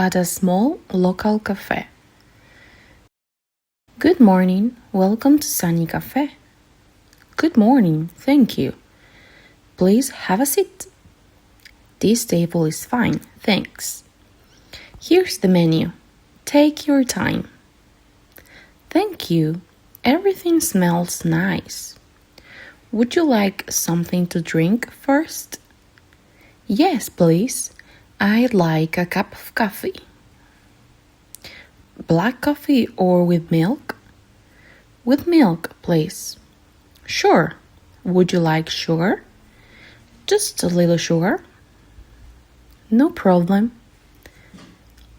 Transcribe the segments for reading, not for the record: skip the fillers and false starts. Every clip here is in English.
at a small local café. Good morning, welcome to Sunny Cafe. Good morning, thank you. Please have a seat. This table is fine, thanks. Here's the menu. Take your time. Thank you. Everything smells nice. Would you like something to drink first? Yes, please. I'd like a cup of coffee. Black coffee or with milk? With milk, please. Sure. Would you like sugar? Just a little sugar. No problem.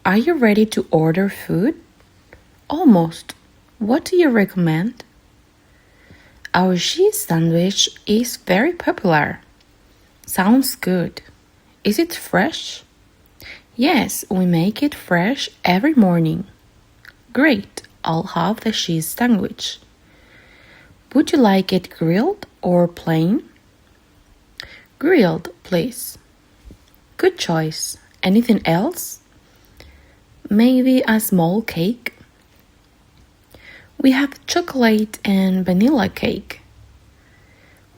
Are you ready to order food? Almost. What do you recommend? Our cheese sandwich is very popular. Sounds good. Is it fresh? Yes, we make it fresh every morning. Great, I'll have the cheese sandwich. Would you like it grilled or plain? Grilled, please. Good choice. Anything else? Maybe a small cake? We have chocolate and vanilla cake.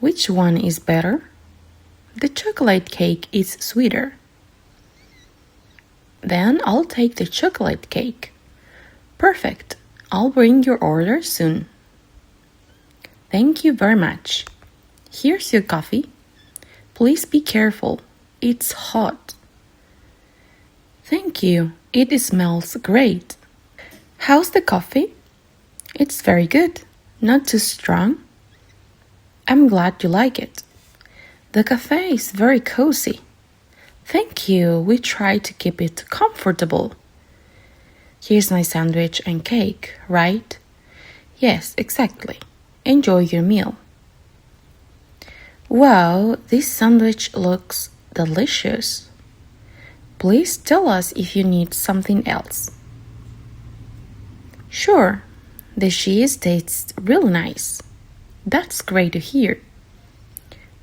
Which one is better? The chocolate cake is sweeter. Then I'll take the chocolate cake. Perfect. I'll bring your order soon. Thank you very much. Here's your coffee. Please be careful. It's hot. Thank you. It smells great. How's the coffee? It's very good. Not too strong. I'm glad you like it. The cafe is very cozy. Thank you. We try to keep it comfortable. Here's my sandwich and cake, right? Yes, exactly. Enjoy your meal. Wow, this sandwich looks delicious. Please tell us if you need something else. Sure, the cheese tastes really nice. That's great to hear.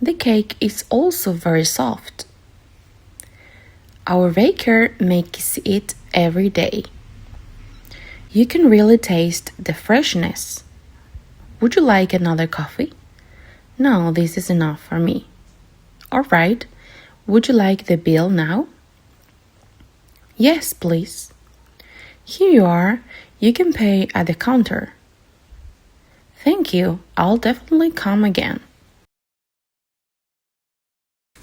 The cake is also very soft. Our baker makes it every day. You can really taste the freshness. Would you like another coffee? No, this is enough for me. All right. Would you like the bill now? Yes, please. Here you are. You can pay at the counter. Thank you. I'll definitely come again.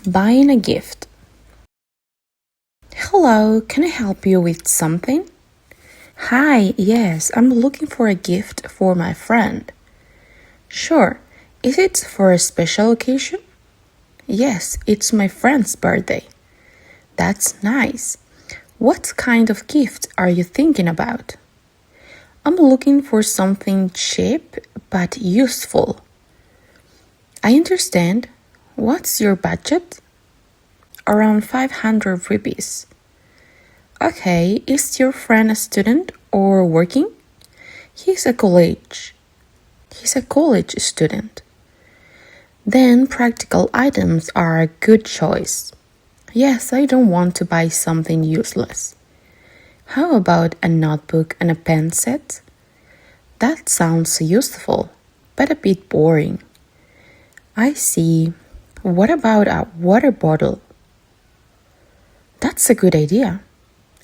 Buying a gift. Hello, can I help you with something? Hi, yes, I'm looking for a gift for my friend. Sure. Is it for a special occasion? Yes, it's my friend's birthday. That's nice. What kind of gift are you thinking about? I'm looking for something cheap but useful. I understand. What's your budget? Around 500 rupees. Okay, is your friend a student or working? He's a college student. Then practical items are a good choice. Yes, I don't want to buy something useless. How about a notebook and a pen set? That sounds useful, but a bit boring. I see. What about a water bottle? That's a good idea.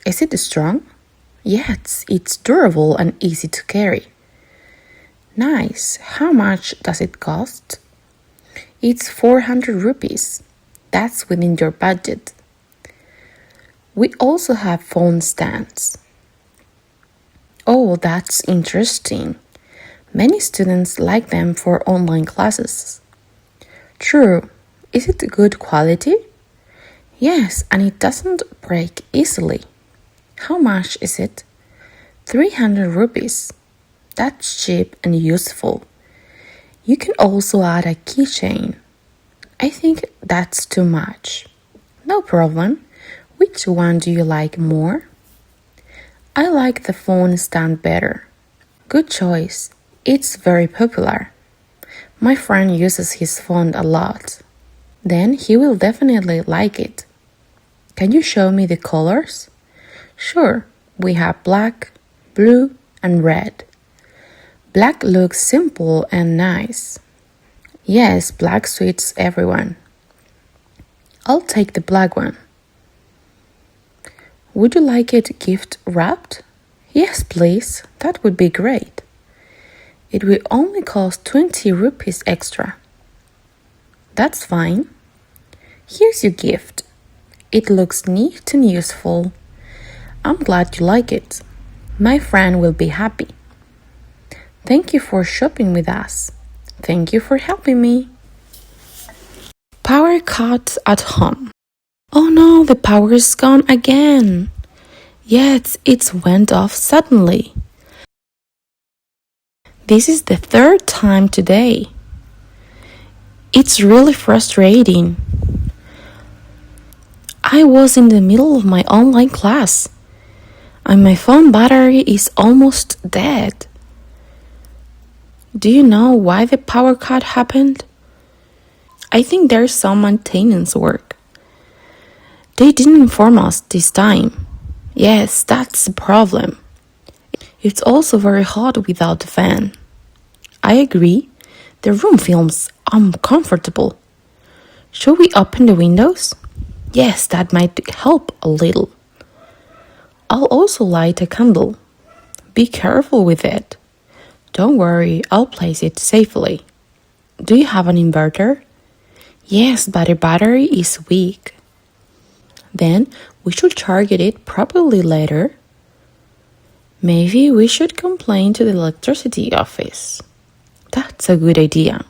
Is it strong? Yes, it's durable and easy to carry. Nice. How much does it cost? It's 400 rupees. That's within your budget. We also have phone stands. Oh, that's interesting. Many students like them for online classes. True. Is it good quality? Yes, and it doesn't break easily. How much is it? 300 rupees. That's cheap and useful. You can also add a keychain. I think that's too much. No problem. Which one do you like more? I like the phone stand better. Good choice. It's very popular. My friend uses his phone a lot. Then he will definitely like it. Can you show me the colors? Sure, we have black, blue, and red. Black looks simple and nice. Yes, black suits everyone. I'll take the black one. Would you like it gift wrapped? Yes, please. That would be great. It will only cost 20 rupees extra. That's fine. Here's your gift. It looks neat and useful. I'm glad you like it. My friend will be happy. Thank you for shopping with us. Thank you for helping me. Power cut at home. Oh no, the power is gone again. Yet it went off suddenly. This is the third time today. It's really frustrating. I was in the middle of my online class, and my phone battery is almost dead. Do you know why the power cut happened? I think there's some maintenance work. They didn't inform us this time. Yes, that's the problem. It's also very hot without the fan. I agree. The room feels uncomfortable. Should we open the windows? Yes, that might help a little. I'll also light a candle. Be careful with it. Don't worry, I'll place it safely. Do you have an inverter? Yes, but the battery is weak. Then we should charge it properly later. Maybe we should complain to the electricity office. That's a good idea.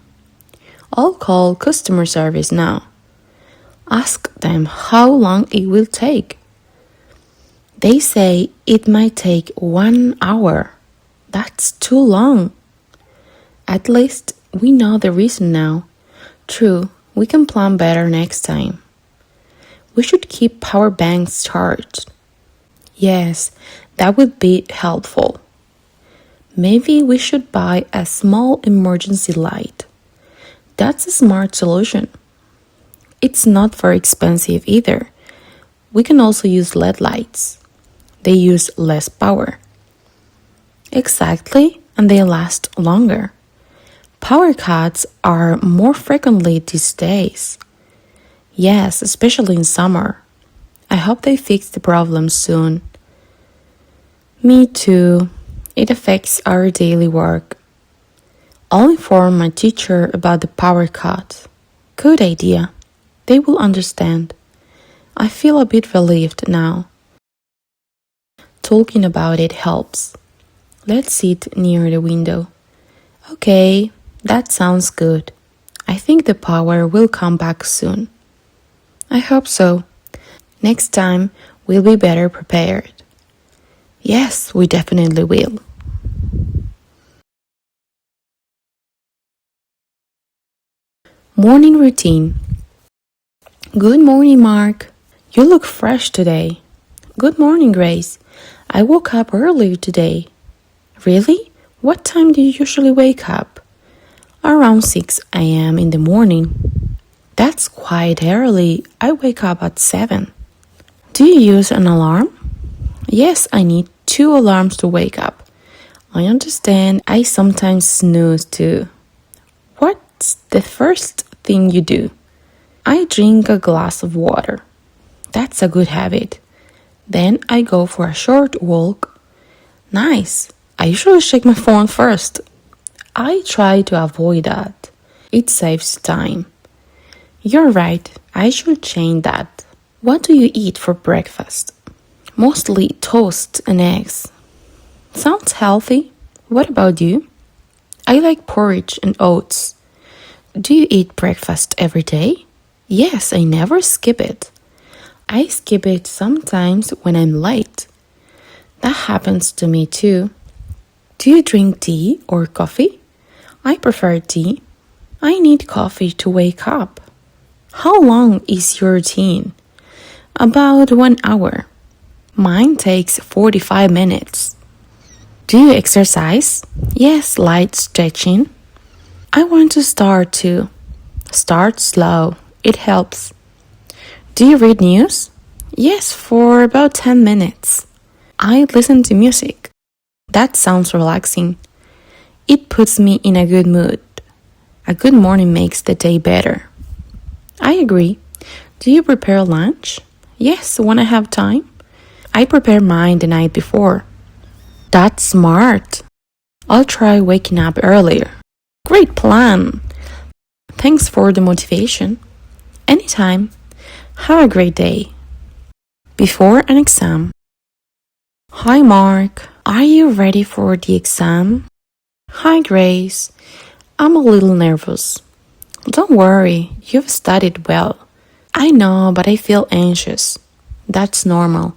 I'll call customer service now. Ask them how long it will take. They say it might take 1 hour. That's too long. At least we know the reason now. True, we can plan better next time. We should keep power banks charged. Yes, that would be helpful. Maybe we should buy a small emergency light. That's a smart solution. It's not very expensive either. We can also use LED lights. They use less power. Exactly, and they last longer. Power cuts are more frequently these days. Yes, especially in summer. I hope they fix the problem soon. Me too. It affects our daily work. I'll inform my teacher about the power cut. Good idea. They will understand. I feel a bit relieved now. Talking about it helps. Let's sit near the window. Okay, that sounds good. I think the power will come back soon. I hope so. Next time, we'll be better prepared. Yes, we definitely will. Morning routine. Good morning, Mark. You look fresh today. Good morning, Grace. I woke up earlier today. Really? What time do you usually wake up? Around 6 a.m. in the morning. That's quite early. I wake up at 7. Do you use an alarm? Yes, I need 2 alarms to wake up. I understand. I sometimes snooze too. What's the first thing you do? I drink a glass of water. That's a good habit. Then I go for a short walk. Nice. I usually check my phone first. I try to avoid that. It saves time. You're right. I should change that. What do you eat for breakfast? Mostly toast and eggs. Sounds healthy. What about you? I like porridge and oats. Do you eat breakfast every day? Yes, I never skip it. I skip it sometimes when I'm late. That happens to me too. Do you drink tea or coffee? I prefer tea. I need coffee to wake up. How long is your routine? About 1 hour. Mine takes 45 minutes. Do you exercise? Yes, light stretching. I want to start too. Start slow. It helps. Do you read news? Yes, for about 10 minutes. I listen to music. That sounds relaxing. It puts me in a good mood. A good morning makes the day better. I agree. Do you prepare lunch? Yes, when I have time. I prepare mine the night before. That's smart. I'll try waking up earlier. Great plan. Thanks for the motivation. Anytime. Have a great day. Before an exam. Hi Mark, are you ready for the exam? Hi Grace, I'm a little nervous. Don't worry, you've studied well. I know, but I feel anxious. That's normal.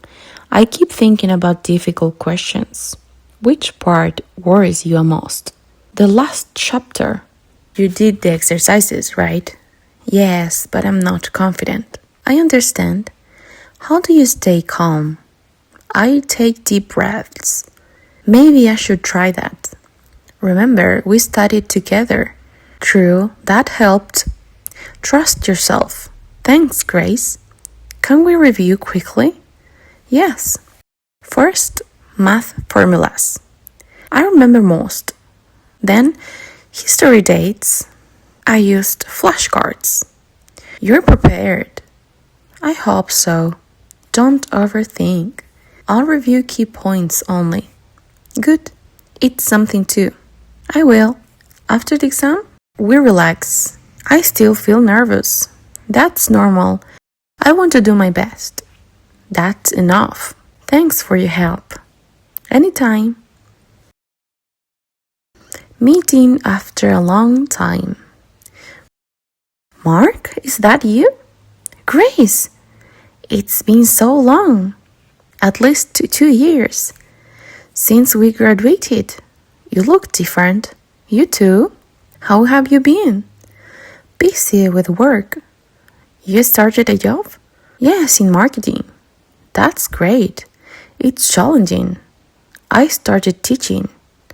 I keep thinking about difficult questions. Which part worries you most? The last chapter. You did the exercises, right? Yes, but I'm not confident. I understand. How do you stay calm? I take deep breaths. Maybe I should try that. Remember, we studied together. True, that helped. Trust yourself. Thanks, Grace. Can we review quickly? Yes. First, math formulas. I remember most. Then, history dates. I used flashcards. You're prepared. I hope so. Don't overthink. I'll review key points only. Good. Eat something too. I will. After the exam, we relax. I still feel nervous. That's normal. I want to do my best. That's enough. Thanks for your help. Anytime. Meeting after a long time. Mark, is that you? Grace, it's been so long. At least 2 years. Since we graduated. You look different. You too. How have you been? Busy with work. You started a job? Yes, in marketing. That's great. It's challenging. I started teaching.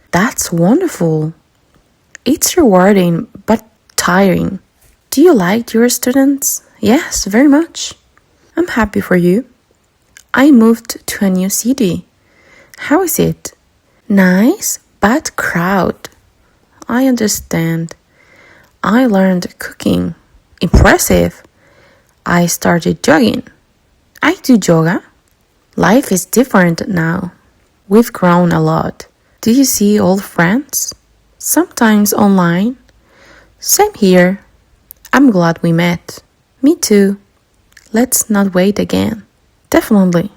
That's wonderful. It's rewarding but tiring. Do you like your students? Yes, very much. I'm happy for you. I moved to a new city. How is it? Nice, but crowd. I understand. I learned cooking. Impressive. I started jogging. I do yoga. Life is different now. We've grown a lot. Do you see old friends? Sometimes online. Same here. I'm glad we met. Me too. Let's not wait again. Definitely.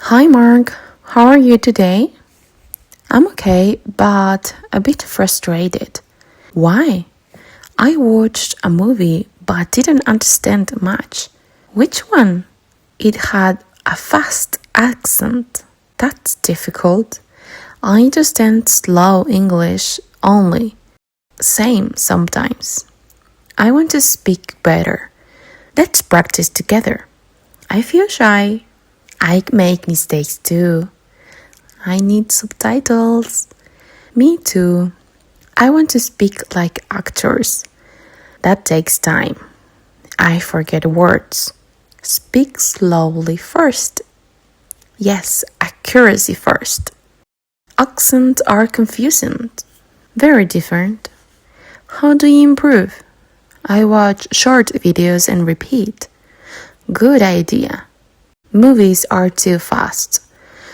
Hi Mark, how are you today? I'm okay, but a bit frustrated. Why? I watched a movie but didn't understand much. Which one? It had a fast accent. That's difficult. I understand slow English only. Same sometimes. I want to speak better. Let's practice together. I feel shy. I make mistakes too. I need subtitles. Me too. I want to speak like actors. That takes time. I forget words. Speak slowly first. Yes, accuracy first. Accents are confusing. Very different. How do you improve? I watch short videos and repeat. Good idea. Movies are too fast.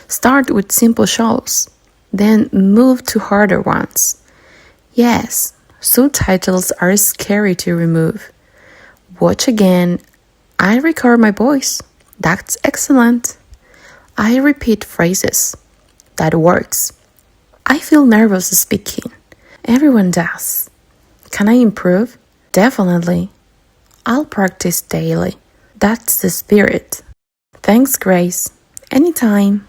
Start with simple shows, then move to harder ones. Yes, subtitles are scary to remove. Watch again. I record my voice. That's excellent. I repeat phrases. That works. I feel nervous speaking. Everyone does. Can I improve? Definitely. I'll practice daily. That's the spirit. Thanks, Grace. Anytime.